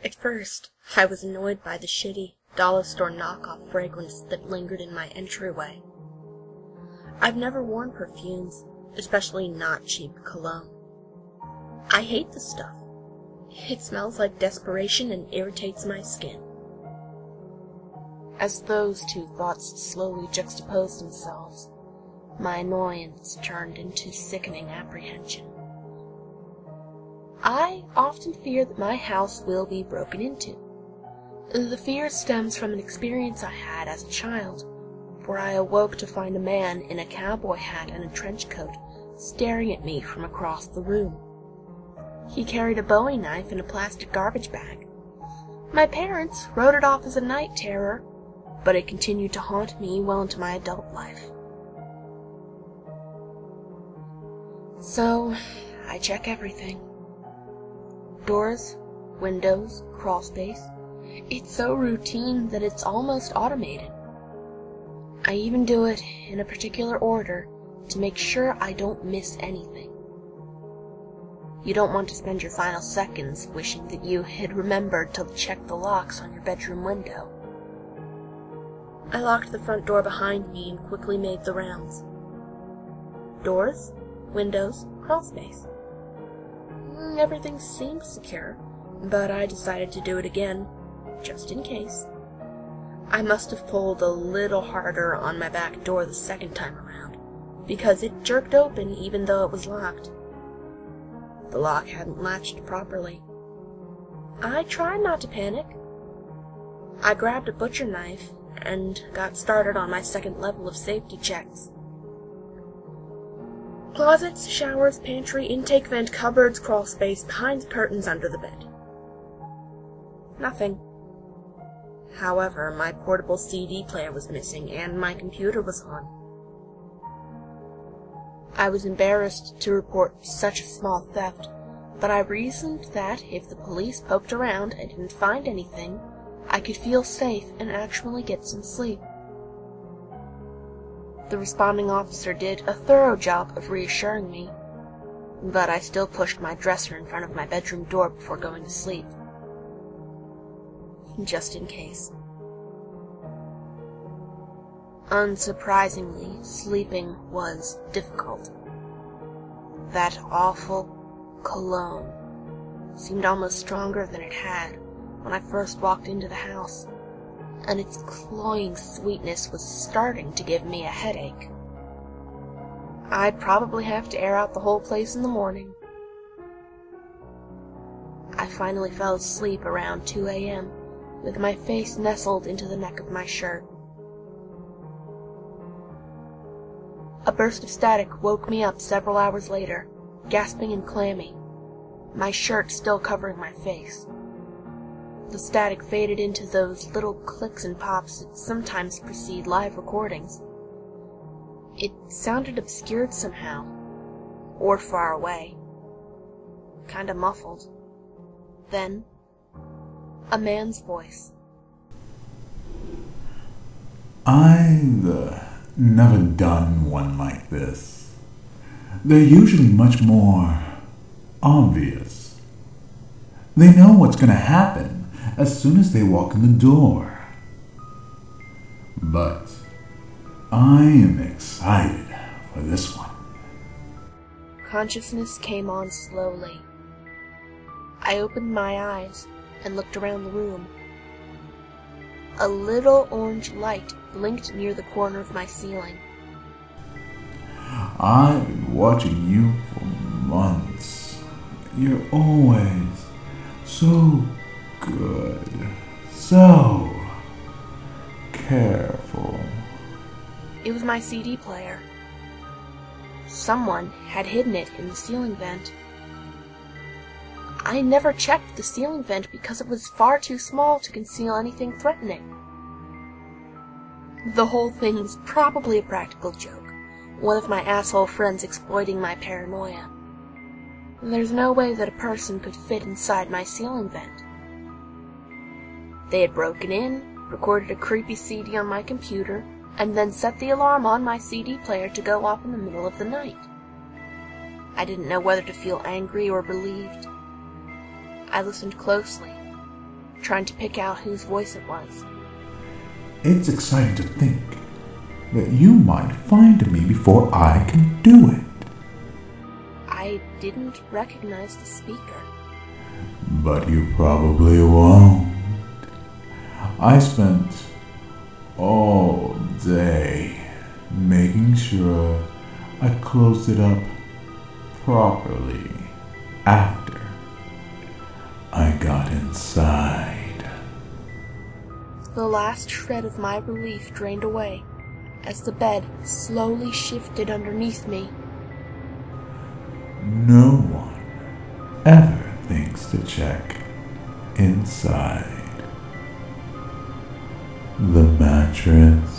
At first, I was annoyed by the shitty, dollar store knockoff fragrance that lingered in my entryway. I've never worn perfumes, especially not cheap cologne. I hate the stuff. It smells like desperation and irritates my skin. As those two thoughts slowly juxtaposed themselves, my annoyance turned into sickening apprehension. I often fear that my house will be broken into. The fear stems from an experience I had as a child, where I awoke to find a man in a cowboy hat and a trench coat staring at me from across the room. He carried a Bowie knife in a plastic garbage bag. My parents wrote it off as a night terror, but it continued to haunt me well into my adult life. So, I check everything. Doors, windows, crawl space. It's so routine that it's almost automated. I even do it in a particular order to make sure I don't miss anything. You don't want to spend your final seconds wishing that you had remembered to check the locks on your bedroom window. I locked the front door behind me and quickly made the rounds. Doors, windows, crawl space. Everything seemed secure, but I decided to do it again, just in case. I must have pulled a little harder on my back door the second time around, because it jerked open even though it was locked. The lock hadn't latched properly. I tried not to panic. I grabbed a butcher knife and got started on my second level of safety checks. Closets, showers, pantry, intake vent, cupboards, crawl space, behind the curtains, under the bed. Nothing. However, my portable CD player was missing and my computer was on. I was embarrassed to report such a small theft, but I reasoned that if the police poked around and didn't find anything, I could feel safe and actually get some sleep. The responding officer did a thorough job of reassuring me, but I still pushed my dresser in front of my bedroom door before going to sleep. Just in case. Unsurprisingly, sleeping was difficult. That awful cologne seemed almost stronger than it had when I first walked into the house, and its cloying sweetness was starting to give me a headache. I'd probably have to air out the whole place in the morning. I finally fell asleep around 2 a.m., with my face nestled into the neck of my shirt. A burst of static woke me up several hours later, gasping and clammy, my shirt still covering my face. The static faded into those little clicks and pops that sometimes precede live recordings. It sounded obscured somehow, or far away, kinda muffled. Then, a man's voice. I've never done one like this. They're usually much more obvious. They know what's going to happen as soon as they walk in the door. But I am excited for this one. Consciousness came on slowly. I opened my eyes and looked around the room. A little orange light blinked near the corner of my ceiling. I've been watching you for months. You're always so good, so careful. It was my CD player. Someone had hidden it in the ceiling vent. I never checked the ceiling vent because it was far too small to conceal anything threatening. The whole thing was probably a practical joke, one of my asshole friends exploiting my paranoia. There's no way that a person could fit inside my ceiling vent. They had broken in, recorded a creepy CD on my computer, and then set the alarm on my CD player to go off in the middle of the night. I didn't know whether to feel angry or relieved. I listened closely, trying to pick out whose voice it was. It's exciting to think that you might find me before I can do it. I didn't recognize the speaker. But you probably won't. I spent all day making sure I closed it up properly after I got inside. The last shred of my relief drained away as the bed slowly shifted underneath me. No one ever thinks to check inside. The mattress